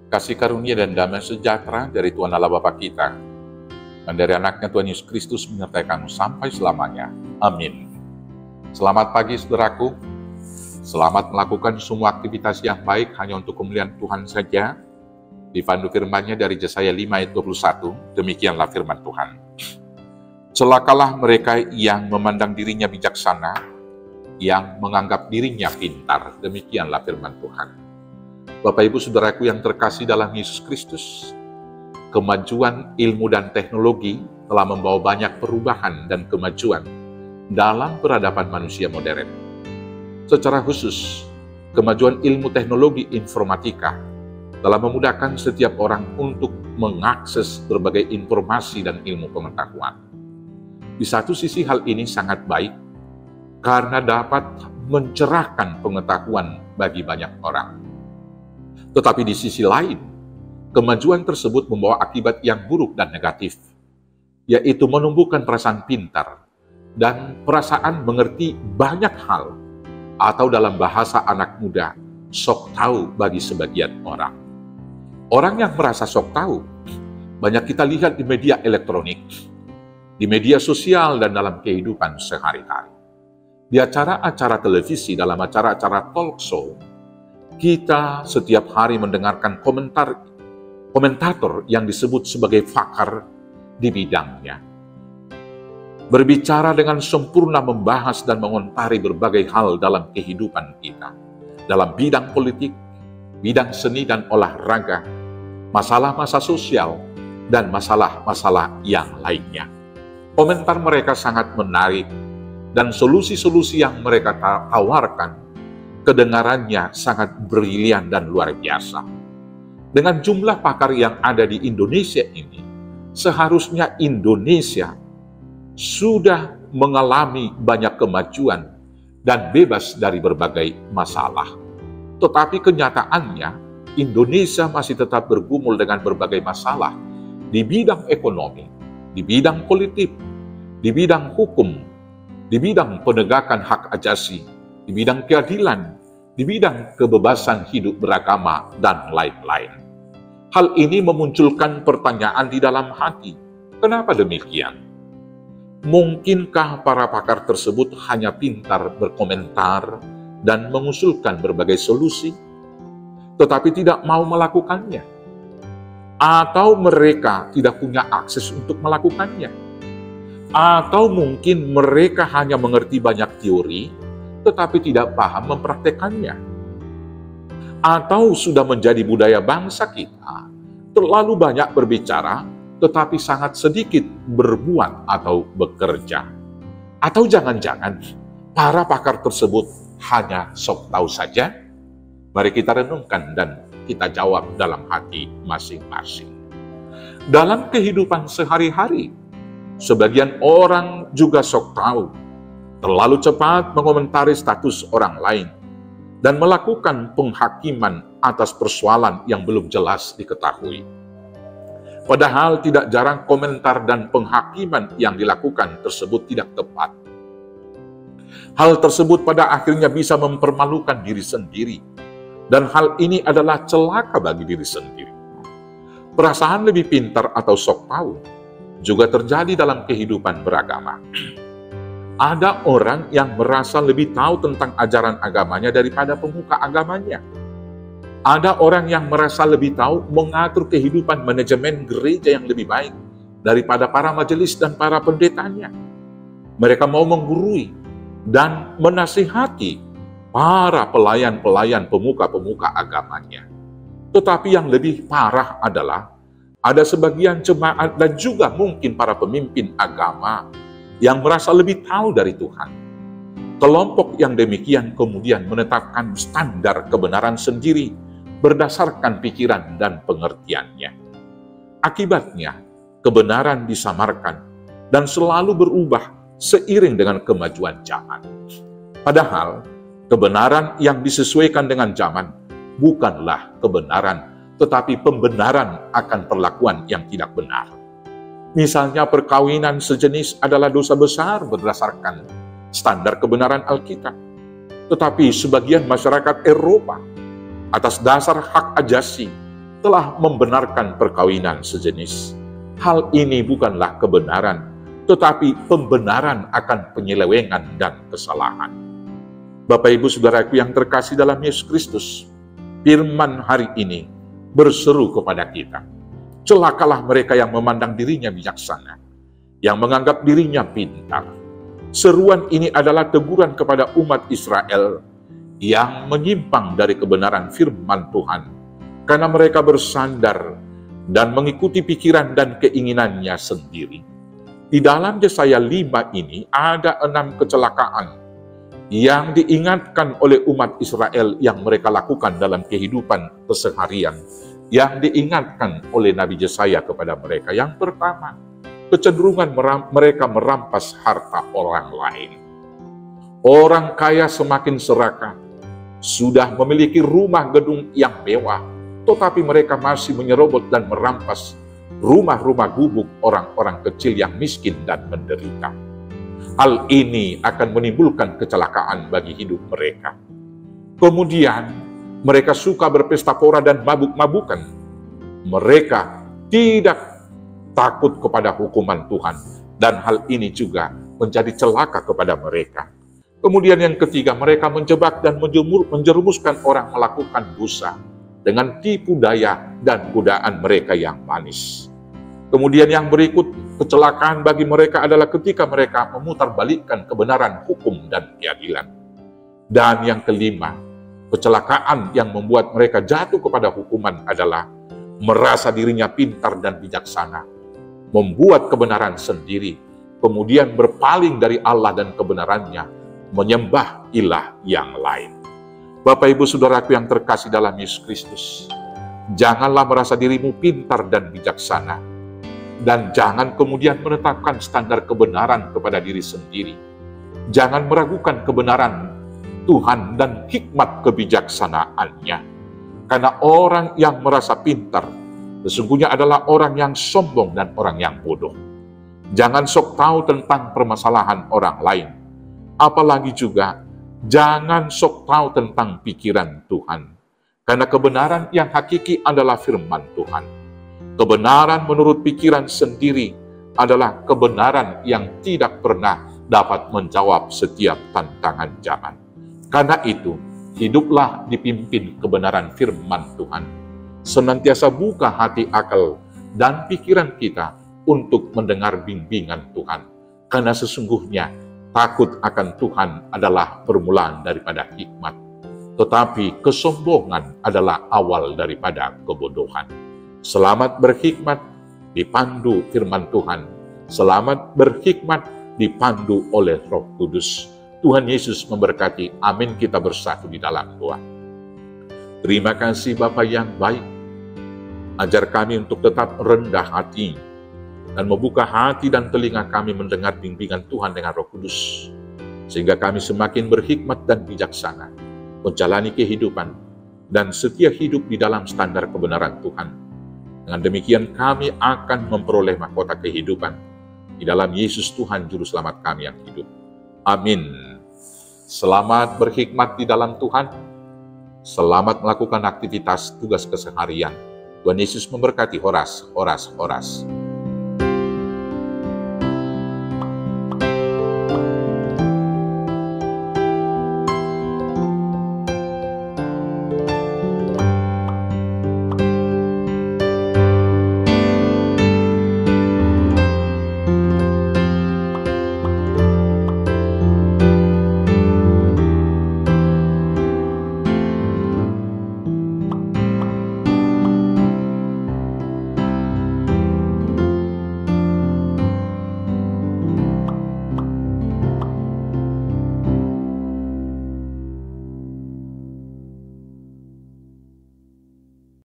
Kasih karunia dan damai sejahtera dari Tuhan Allah Bapa kita, dan dari anaknya Tuhan Yesus Kristus menyertai kamu sampai selamanya. Amin. Selamat pagi saudaraku. Selamat melakukan semua aktivitas yang baik hanya untuk kemuliaan Tuhan saja. Dipandu firman-Nya dari Yesaya 5 ayat 21, demikianlah firman Tuhan. Celakalah mereka yang memandang dirinya bijaksana, yang menganggap dirinya pintar, demikianlah firman Tuhan. Bapak Ibu Saudaraku yang terkasih dalam Yesus Kristus, kemajuan ilmu dan teknologi telah membawa banyak perubahan dan kemajuan dalam peradaban manusia modern. Secara khusus, kemajuan ilmu teknologi informatika telah memudahkan setiap orang untuk mengakses berbagai informasi dan ilmu pengetahuan. Di satu sisi hal ini sangat baik karena dapat mencerahkan pengetahuan bagi banyak orang. Tetapi di sisi lain, kemajuan tersebut membawa akibat yang buruk dan negatif, yaitu menumbuhkan perasaan pintar dan perasaan mengerti banyak hal, atau dalam bahasa anak muda, sok tahu bagi sebagian orang. Orang yang merasa sok tahu, banyak kita lihat di media elektronik, di media sosial, dan dalam kehidupan sehari-hari. Di acara-acara televisi, dalam acara-acara talk show, kita setiap hari mendengarkan komentator yang disebut sebagai pakar di bidangnya. Berbicara dengan sempurna membahas dan mengomentari berbagai hal dalam kehidupan kita. Dalam bidang politik, bidang seni dan olahraga, masalah-masalah sosial, dan masalah-masalah yang lainnya. Komentar mereka sangat menarik, dan solusi-solusi yang mereka tawarkan kedengarannya sangat brilian dan luar biasa. Dengan jumlah pakar yang ada di Indonesia ini, seharusnya Indonesia sudah mengalami banyak kemajuan dan bebas dari berbagai masalah. Tetapi kenyataannya, Indonesia masih tetap bergumul dengan berbagai masalah di bidang ekonomi, di bidang politik, di bidang hukum, di bidang penegakan hak asasi, di bidang keadilan, di bidang kebebasan hidup beragama, dan lain-lain. Hal ini memunculkan pertanyaan di dalam hati. Kenapa demikian? Mungkinkah para pakar tersebut hanya pintar berkomentar dan mengusulkan berbagai solusi, tetapi tidak mau melakukannya? Atau mereka tidak punya akses untuk melakukannya? Atau mungkin mereka hanya mengerti banyak teori, tetapi tidak paham mempraktekannya? Atau sudah menjadi budaya bangsa kita, terlalu banyak berbicara, tetapi sangat sedikit berbuat atau bekerja? Atau jangan-jangan para pakar tersebut hanya sok tahu saja? Mari kita renungkan dan kita jawab dalam hati masing-masing. Dalam kehidupan sehari-hari, sebagian orang juga sok tahu, terlalu cepat mengomentari status orang lain, dan melakukan penghakiman atas persoalan yang belum jelas diketahui. Padahal tidak jarang komentar dan penghakiman yang dilakukan tersebut tidak tepat. Hal tersebut pada akhirnya bisa mempermalukan diri sendiri, dan hal ini adalah celaka bagi diri sendiri. Perasaan lebih pintar atau sok tahu juga terjadi dalam kehidupan beragama. Ada orang yang merasa lebih tahu tentang ajaran agamanya daripada pemuka agamanya. Ada orang yang merasa lebih tahu mengatur kehidupan manajemen gereja yang lebih baik daripada para majelis dan para pendetanya. Mereka mau menggurui dan menasihati para pelayan-pelayan pemuka-pemuka agamanya. Tetapi yang lebih parah adalah ada sebagian jemaat dan juga mungkin para pemimpin agama yang merasa lebih tahu dari Tuhan. Kelompok yang demikian kemudian menetapkan standar kebenaran sendiri berdasarkan pikiran dan pengertiannya. Akibatnya, kebenaran disamarkan dan selalu berubah seiring dengan kemajuan zaman. Padahal, kebenaran yang disesuaikan dengan zaman bukanlah kebenaran, tetapi pembenaran akan perlakuan yang tidak benar. Misalnya perkawinan sejenis adalah dosa besar berdasarkan standar kebenaran Alkitab. Tetapi sebagian masyarakat Eropa atas dasar hak asasi telah membenarkan perkawinan sejenis. Hal ini bukanlah kebenaran, tetapi pembenaran akan penyelewengan dan kesalahan. Bapak Ibu Saudaraku yang terkasih dalam Yesus Kristus, firman hari ini berseru kepada kita. Celakalah mereka yang memandang dirinya bijaksana, yang menganggap dirinya pintar. Seruan ini adalah teguran kepada umat Israel yang menyimpang dari kebenaran firman Tuhan, karena mereka bersandar dan mengikuti pikiran dan keinginannya sendiri. Di dalam Yesaya 5 ini ada 6 kecelakaan yang diingatkan oleh umat Israel yang mereka lakukan dalam kehidupan keseharian, yang diingatkan oleh Nabi Yesaya kepada mereka. Yang pertama, kecenderungan mereka merampas harta orang lain. Orang kaya semakin serakah, sudah memiliki rumah gedung yang mewah, tetapi mereka masih menyerobot dan merampas rumah-rumah gubuk orang-orang kecil yang miskin dan menderita. Hal ini akan menimbulkan kecelakaan bagi hidup mereka. Kemudian, mereka suka berpesta pora dan mabuk-mabukan. Mereka tidak takut kepada hukuman Tuhan, dan hal ini juga menjadi celaka kepada mereka. Kemudian yang ketiga, mereka menjebak dan menjerumuskan orang melakukan dosa dengan tipu daya dan godaan mereka yang manis. Kemudian yang berikut, kecelakaan bagi mereka adalah ketika mereka memutarbalikkan kebenaran hukum dan keadilan. Dan yang kelima, kecelakaan yang membuat mereka jatuh kepada hukuman adalah merasa dirinya pintar dan bijaksana, membuat kebenaran sendiri, kemudian berpaling dari Allah dan kebenarannya, menyembah ilah yang lain. Bapak Ibu Saudaraku yang terkasih dalam Yesus Kristus, janganlah merasa dirimu pintar dan bijaksana, dan jangan kemudian menetapkan standar kebenaran kepada diri sendiri. Jangan meragukan kebenaran Tuhan dan hikmat kebijaksanaannya. Karena orang yang merasa pintar sesungguhnya adalah orang yang sombong dan orang yang bodoh. Jangan sok tahu tentang permasalahan orang lain. Apalagi juga, jangan sok tahu tentang pikiran Tuhan. Karena kebenaran yang hakiki adalah firman Tuhan. Kebenaran menurut pikiran sendiri adalah kebenaran yang tidak pernah dapat menjawab setiap tantangan zaman. Karena itu, hiduplah dipimpin kebenaran firman Tuhan. Senantiasa buka hati, akal, dan pikiran kita untuk mendengar bimbingan Tuhan. Karena sesungguhnya takut akan Tuhan adalah permulaan daripada hikmat. Tetapi kesombongan adalah awal daripada kebodohan. Selamat berhikmat dipandu firman Tuhan. Selamat berhikmat dipandu oleh Roh Kudus. Tuhan Yesus memberkati. Amin. Kita bersatu di dalam doa. Terima kasih Bapa yang baik. Ajar kami untuk tetap rendah hati dan membuka hati dan telinga kami mendengar bimbingan Tuhan dengan Roh Kudus, sehingga kami semakin berhikmat dan bijaksana menjalani kehidupan dan setia hidup di dalam standar kebenaran Tuhan. Dengan demikian kami akan memperoleh mahkota kehidupan di dalam Yesus Tuhan Juru Selamat kami yang hidup. Amin. Selamat berhikmat di dalam Tuhan. Selamat melakukan aktivitas tugas keseharian. Tuhan Yesus memberkati. Horas, horas, horas.